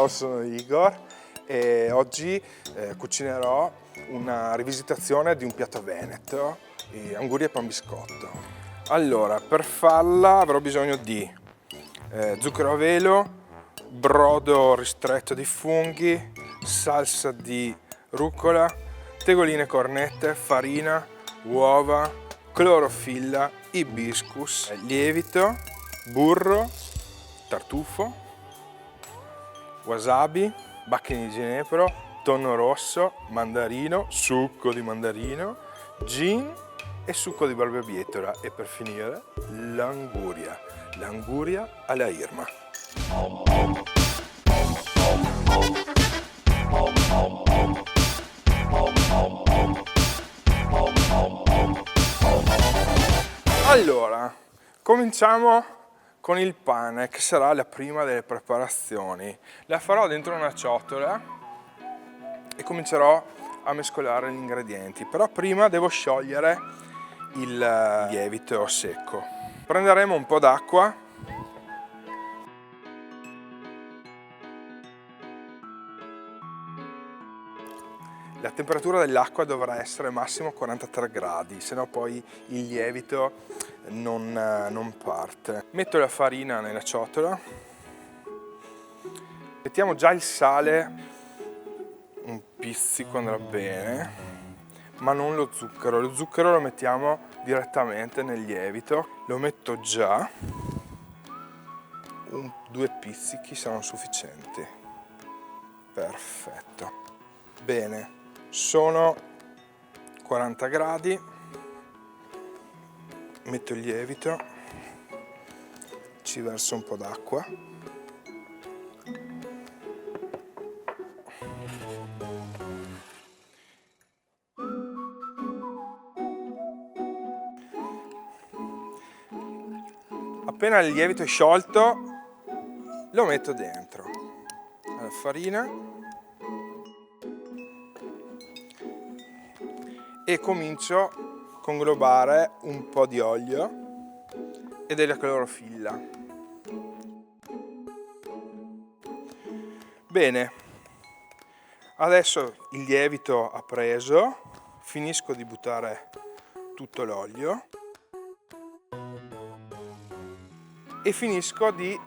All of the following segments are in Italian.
Ciao, sono Igor e oggi cucinerò una rivisitazione di un piatto veneto, anguria e pan biscotto. Allora, per farla avrò bisogno di zucchero a velo, brodo ristretto di funghi, salsa di rucola, tegoline cornette, farina, uova, clorofilla, ibiscus, lievito, burro, tartufo, wasabi, baccheri di ginepro, tonno rosso, mandarino, succo di mandarino, gin e succo di barbabietola e per finire l'anguria alla Irma. Allora, cominciamo con il pane, che sarà la prima delle preparazioni. La farò dentro una ciotola e comincerò a mescolare gli ingredienti, però prima devo sciogliere il lievito secco. Prenderemo un po' d'acqua . La temperatura dell'acqua dovrà essere massimo 43 gradi, se no poi il lievito non parte. Metto la farina nella ciotola, mettiamo già il sale, un pizzico andrà bene, ma non lo zucchero lo mettiamo direttamente nel lievito, lo metto già, 2 pizzichi saranno sufficienti, perfetto. Bene, sono 40 gradi, metto il lievito, ci verso un po' d'acqua, appena il lievito è sciolto lo metto dentro la farina e comincio a conglobare un po' di olio e della clorofilla. Bene, adesso il lievito ha preso, finisco di buttare tutto l'olio e finisco di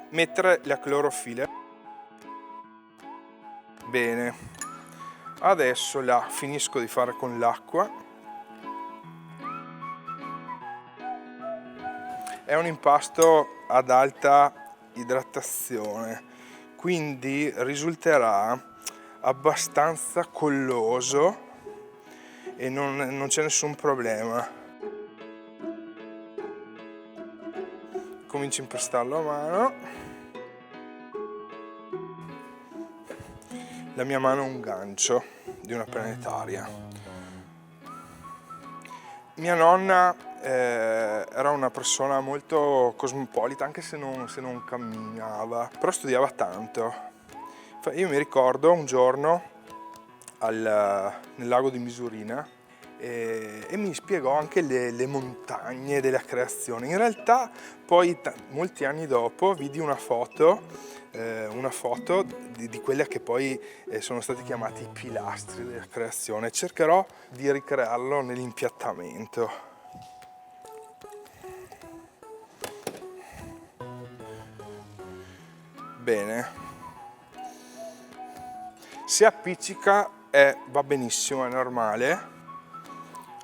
mettere la clorofilla. Bene. Adesso la finisco di fare con l'acqua. È un impasto ad alta idratazione, quindi risulterà abbastanza colloso e non c'è nessun problema. Comincio a impastarlo a mano. La mia mano è un gancio di una planetaria. Mia nonna era una persona molto cosmopolita, anche se non camminava, però studiava tanto. Io mi ricordo un giorno nel lago di Misurina e mi spiegò anche le montagne della creazione. In realtà poi molti anni dopo vidi una foto di quelle che poi sono stati chiamati i pilastri della creazione. Cercherò di ricrearlo nell'impiattamento. Bene, se appiccica va benissimo, è normale.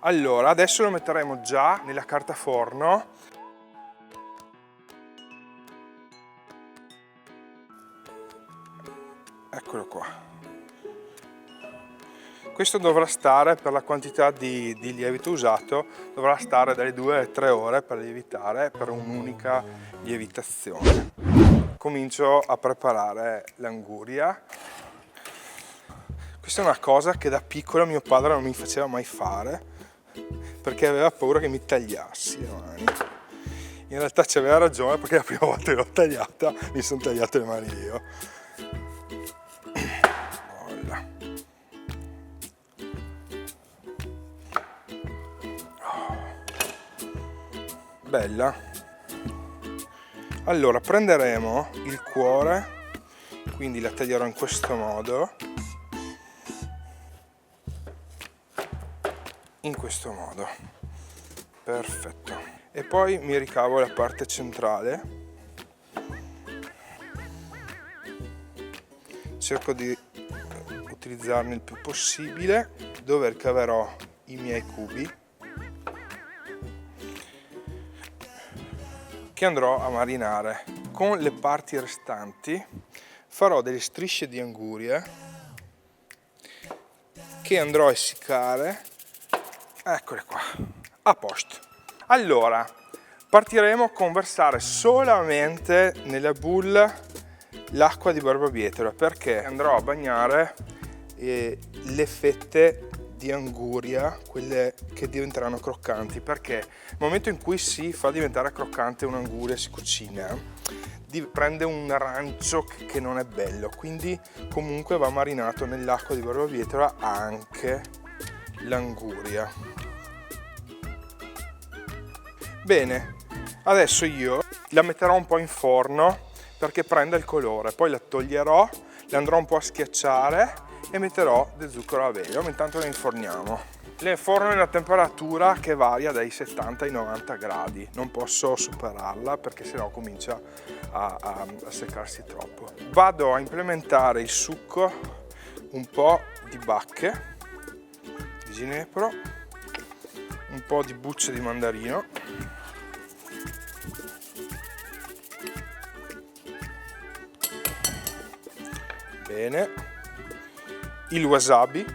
Allora, adesso lo metteremo già nella carta forno. Eccolo qua. Questo dovrà stare, per la quantità di lievito usato, dovrà stare dalle 2 alle 3 ore per lievitare, per un'unica lievitazione. Comincio a preparare l'anguria. Questa è una cosa che da piccolo mio padre non mi faceva mai fare, perché aveva paura che mi tagliassi le mani. In realtà ci aveva ragione, perché la prima volta che l'ho tagliata mi sono tagliate le mani io. Bella. Allora prenderemo il cuore quindi la taglierò in questo modo, perfetto, e poi mi ricavo la parte centrale, cerco di utilizzarne il più possibile, dove ricaverò i miei cubi che andrò a marinare. Con le parti restanti farò delle strisce di angurie che andrò a essiccare. Eccole qua, a posto. Allora, partiremo con versare solamente nella boule l'acqua di barbabietola, perché andrò a bagnare le fette di anguria, quelle che diventeranno croccanti, perché nel momento in cui si fa diventare croccante un'anguria, si cucina, prende un arancio che non è bello, quindi comunque va marinato nell'acqua di barbabietola anche l'anguria. Bene, adesso io la metterò un po' in forno perché prenda il colore, poi la toglierò, la andrò un po' a schiacciare e metterò del zucchero a velo, intanto le inforniamo. Le inforno nella temperatura che varia dai 70 ai 90 gradi, non posso superarla perché sennò comincia a seccarsi troppo. Vado a implementare il succo, un po' di bacche di ginepro, un po' di bucce di mandarino, bene, il wasabi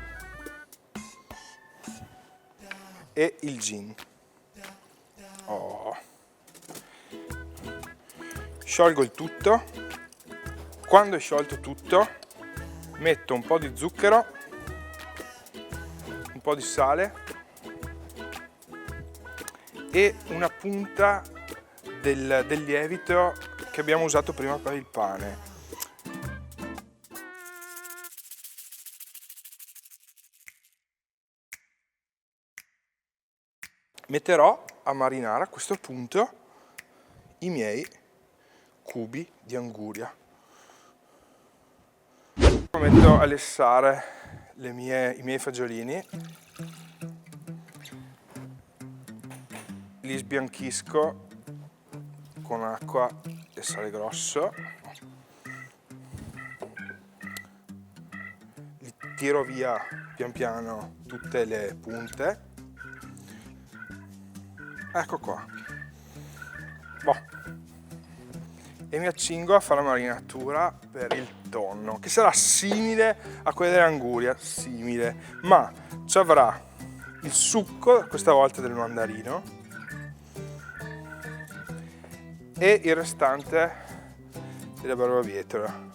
e il gin. Sciolgo il tutto. Quando è sciolto tutto metto un po' di zucchero, un po' di sale e una punta del lievito che abbiamo usato prima per il pane. Metterò a marinare a questo punto i miei cubi di anguria. Metto a lessare i miei fagiolini, li sbianchisco con acqua e sale grosso, li tiro via pian piano tutte le punte. Ecco qua. E mi accingo a fare la marinatura per il tonno, che sarà simile a quella dell'anguria, ma ci avrà il succo, questa volta del mandarino, e il restante della barbabietola.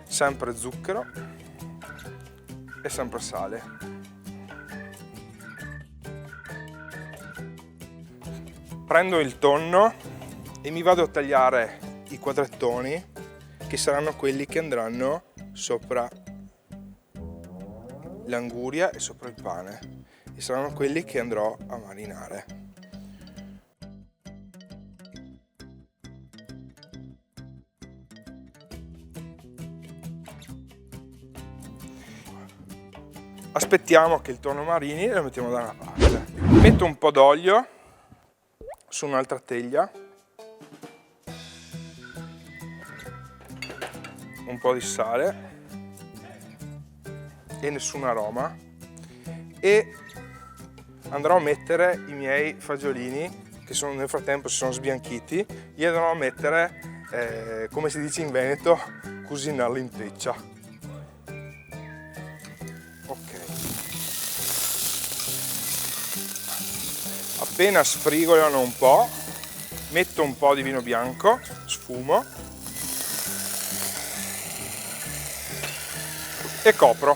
Sempre zucchero e sempre sale. Prendo il tonno e mi vado a tagliare i quadrettoni che saranno quelli che andranno sopra l'anguria e sopra il pane e saranno quelli che andrò a marinare. Aspettiamo che il tonno marini e lo mettiamo da una parte. Metto un po' d'olio su un'altra teglia, un po' di sale e nessun aroma, e andrò a mettere i miei fagiolini che nel frattempo si sono sbianchiti, li andrò a mettere, come si dice in Veneto, cucinarli in teccia. Ok. Appena sfrigolano un po', metto un po' di vino bianco, sfumo e copro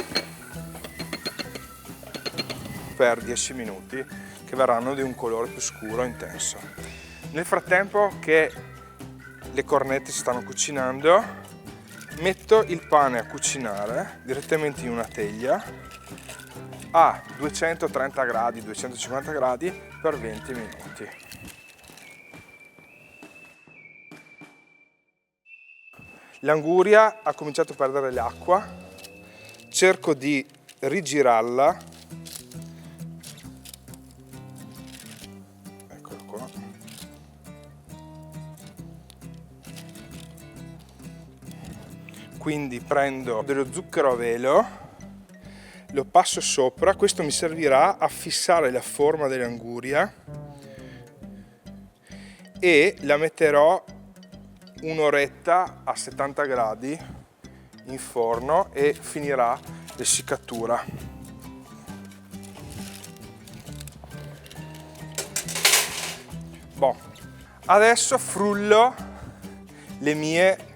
per 10 minuti che verranno di un colore più scuro intenso. Nel frattempo che le cornette si stanno cucinando, metto il pane a cucinare direttamente in una teglia a 230 gradi, 250 gradi per 20 minuti. L'anguria ha cominciato a perdere l'acqua, cerco di rigirarla, eccola qua, quindi prendo dello zucchero a velo, lo passo sopra, questo mi servirà a fissare la forma dell'anguria e la metterò un'oretta a 70 gradi in forno e finirà l'essiccatura. Boh. Adesso frullo le mie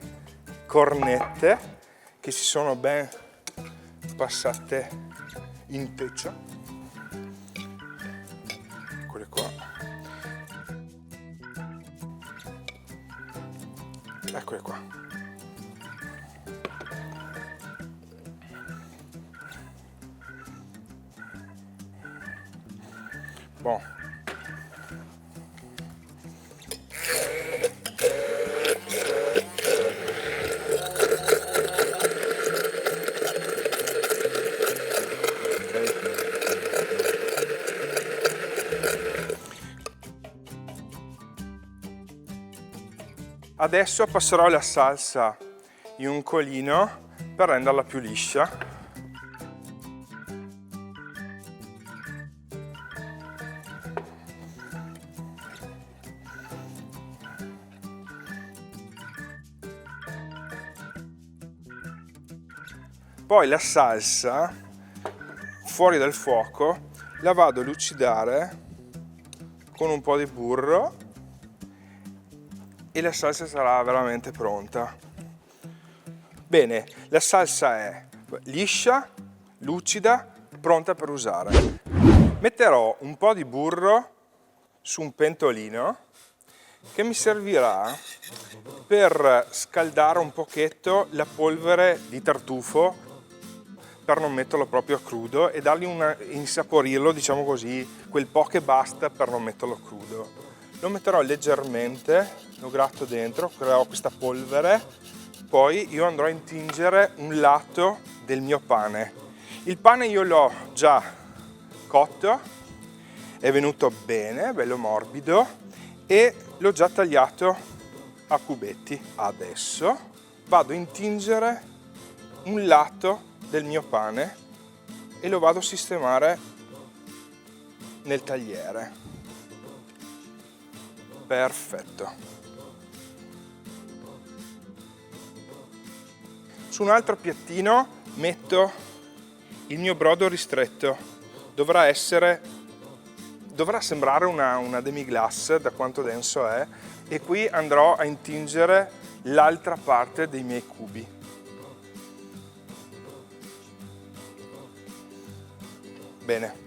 cornette che si sono ben passate in teggia, eccole qua, eccole qua. Bon. Adesso passerò la salsa in un colino per renderla più liscia. Poi la salsa, fuori dal fuoco, la vado a lucidare con un po' di burro e la salsa sarà veramente pronta. Bene, la salsa è liscia, lucida, pronta per usare. Metterò un po' di burro su un pentolino che mi servirà per scaldare un pochetto la polvere di tartufo per non metterlo proprio a crudo e dargli insaporirlo, diciamo così, quel po' che basta per non metterlo crudo. Lo metterò leggermente, lo gratto dentro, creerò questa polvere, poi io andrò a intingere un lato del mio pane. Il pane io l'ho già cotto, è venuto bene, bello morbido e l'ho già tagliato a cubetti. Adesso vado a intingere un lato del mio pane e lo vado a sistemare nel tagliere. Perfetto. Su un altro piattino metto il mio brodo ristretto. Dovrà sembrare una demi-glace da quanto denso è, e qui andrò a intingere l'altra parte dei miei cubi. Bene.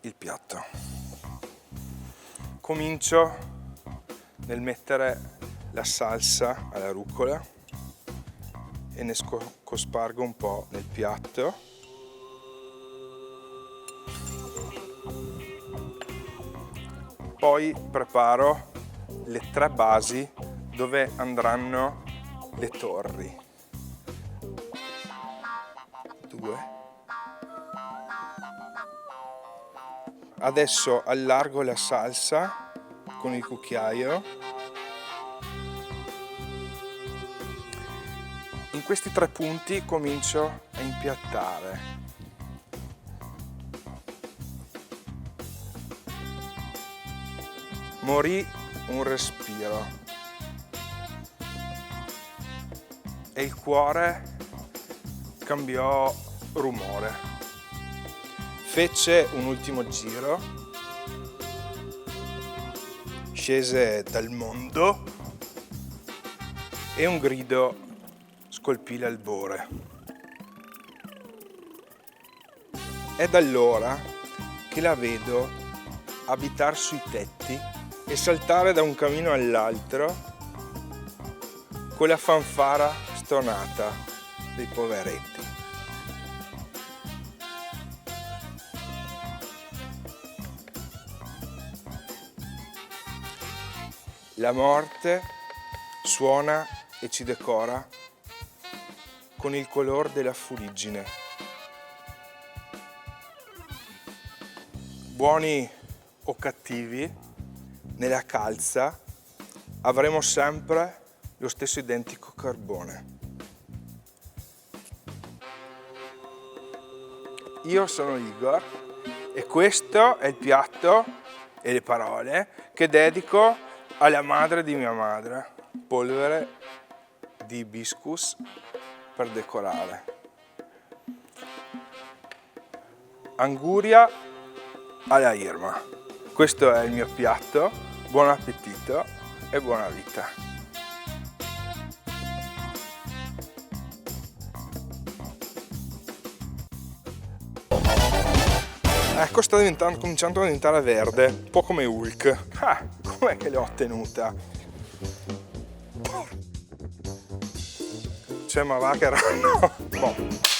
Il piatto. Comincio nel mettere la salsa alla rucola e ne cospargo un po' nel piatto. Poi preparo le 3 basi dove andranno le torri. 2. Adesso allargo la salsa con il cucchiaio. In questi 3 punti comincio a impiattare. Morì un respiro e il cuore cambiò rumore. Fece un ultimo giro, scese dal mondo e un grido scolpì l'albore. È da allora che la vedo abitar sui tetti e saltare da un camino all'altro con la fanfara stonata dei poveretti. La morte suona e ci decora con il color della fuliggine. Buoni o cattivi, nella calza avremo sempre lo stesso identico carbone. Io sono Igor e questo è il piatto e le parole che dedico alla madre di mia madre. Polvere di hibiscus per decorare. Anguria alla Irma. Questo è il mio piatto. Buon appetito e buona vita. Ecco, sta cominciando a diventare verde, un po' come Hulk. Ah, com'è che l'ho ottenuta? Cioè, ma va che erano... Boh.